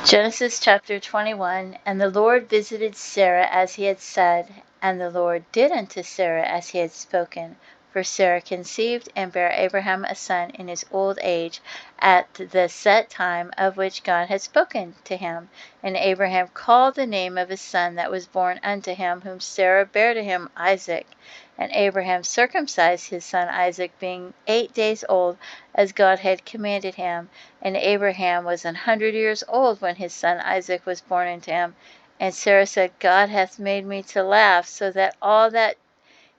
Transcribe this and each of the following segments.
Genesis chapter 21. And the Lord visited Sarah as he had said, and the Lord did unto Sarah as he had spoken. For Sarah conceived and bare Abraham a son in his old age, at the set time of which God had spoken to him. And Abraham called the name of his son that was born unto him, whom Sarah bare to him, Isaac. And Abraham circumcised his son Isaac, being 8 days old, as God had commanded him. And Abraham was 100 years old when his son Isaac was born unto him. And Sarah said, God hath made me to laugh, so that all that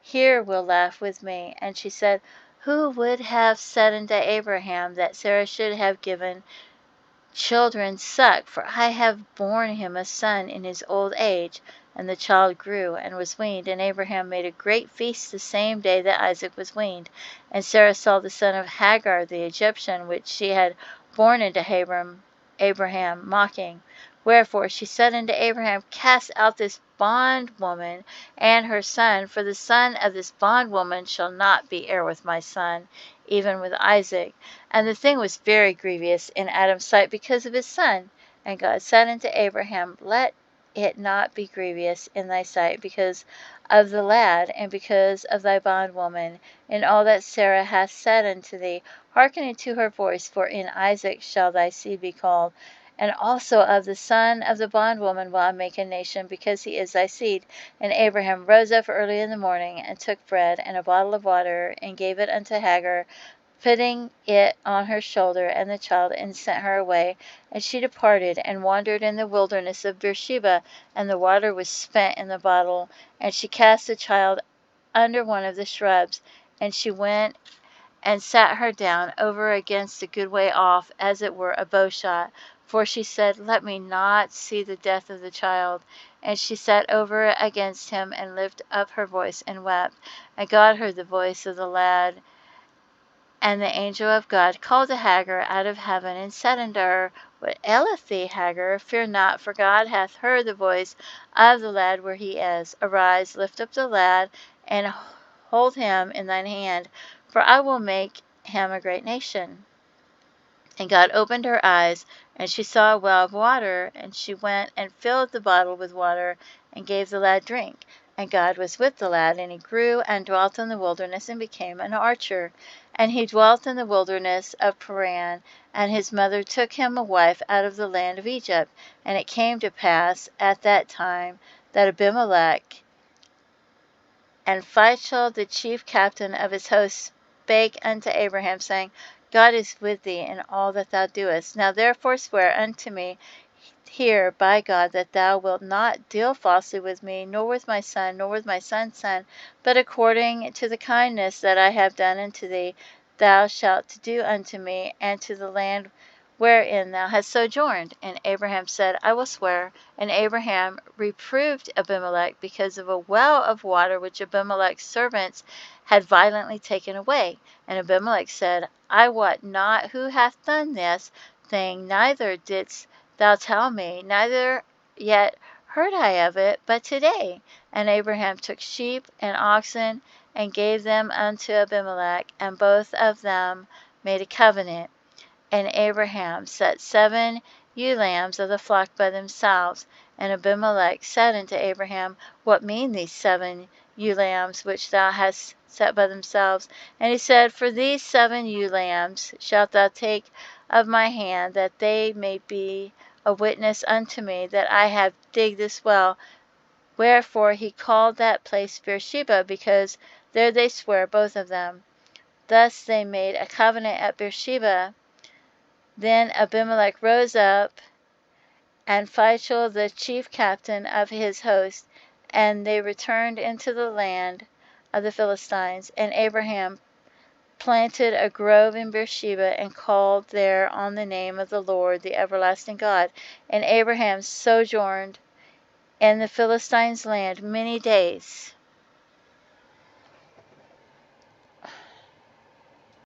hear will laugh with me. And she said, Who would have said unto Abraham that Sarah should have given children suck? For I have borne him a son in his old age. And the child grew and was weaned, and Abraham made a great feast the same day that Isaac was weaned. And Sarah saw the son of Hagar the Egyptian, which she had born unto Abraham, mocking. Wherefore she said unto Abraham, Cast out this bondwoman and her son, for the son of this bondwoman shall not be heir with my son, even with Isaac. And the thing was very grievous in Adam's sight because of his son. And God said unto Abraham, Let it not be grievous in thy sight because of the lad, and because of thy bondwoman, in all that Sarah hath said unto thee. Hearken unto her voice, for in Isaac shall thy seed be called. And also of the son of the bondwoman will I make a nation, because he is thy seed. And Abraham rose up early in the morning, and took bread and a bottle of water, and gave it unto Hagar, putting it on her shoulder and the child, and sent her away. And she departed, and wandered in the wilderness of Beersheba, and the water was spent in the bottle. And she cast the child under one of the shrubs, and she went and sat her down over against a good way off, as it were a bowshot. For she said, Let me not see the death of the child. And she sat over against him, and lifted up her voice, and wept. And God heard the voice of the lad. And the angel of God called to Hagar out of heaven, and said unto her, What aileth thee, Hagar? Fear not, for God hath heard the voice of the lad where he is. Arise, lift up the lad, and hold him in thine hand, for I will make him a great nation. And God opened her eyes, and she saw a well of water, and she went and filled the bottle with water, and gave the lad drink. And God was with the lad, and he grew and dwelt in the wilderness, and became an archer. And he dwelt in the wilderness of Paran, and his mother took him a wife out of the land of Egypt. And it came to pass at that time that Abimelech and Phichol, the chief captain of his host, spake unto Abraham, saying, God is with thee in all that thou doest. Now therefore swear unto me here by God that thou wilt not deal falsely with me, nor with my son, nor with my son's son, but according to the kindness that I have done unto thee, thou shalt do unto me, and to the land wherein thou hast sojourned. And Abraham said, I will swear. And Abraham reproved Abimelech because of a well of water which Abimelech's servants had violently taken away. And Abimelech said, I wot not who hath done this thing, neither didst thou tell me, neither yet heard I of it, but today. And Abraham took sheep and oxen, and gave them unto Abimelech, and both of them made a covenant. And Abraham set 7 ewe lambs of the flock by themselves. And Abimelech said unto Abraham, What mean these 7 ewe lambs which thou hast set by themselves? And he said, For these 7 ewe lambs shalt thou take of my hand, that they may be a witness unto me that I have digged this well. Wherefore he called that place Beersheba, because there they sware both of them. Thus they made a covenant at Beersheba. Then Abimelech rose up, and Phichol the chief captain of his host, and they returned into the land of the Philistines. And Abraham planted a grove in Beersheba, and called there on the name of the Lord, the everlasting God. And Abraham sojourned in the Philistines' land many days.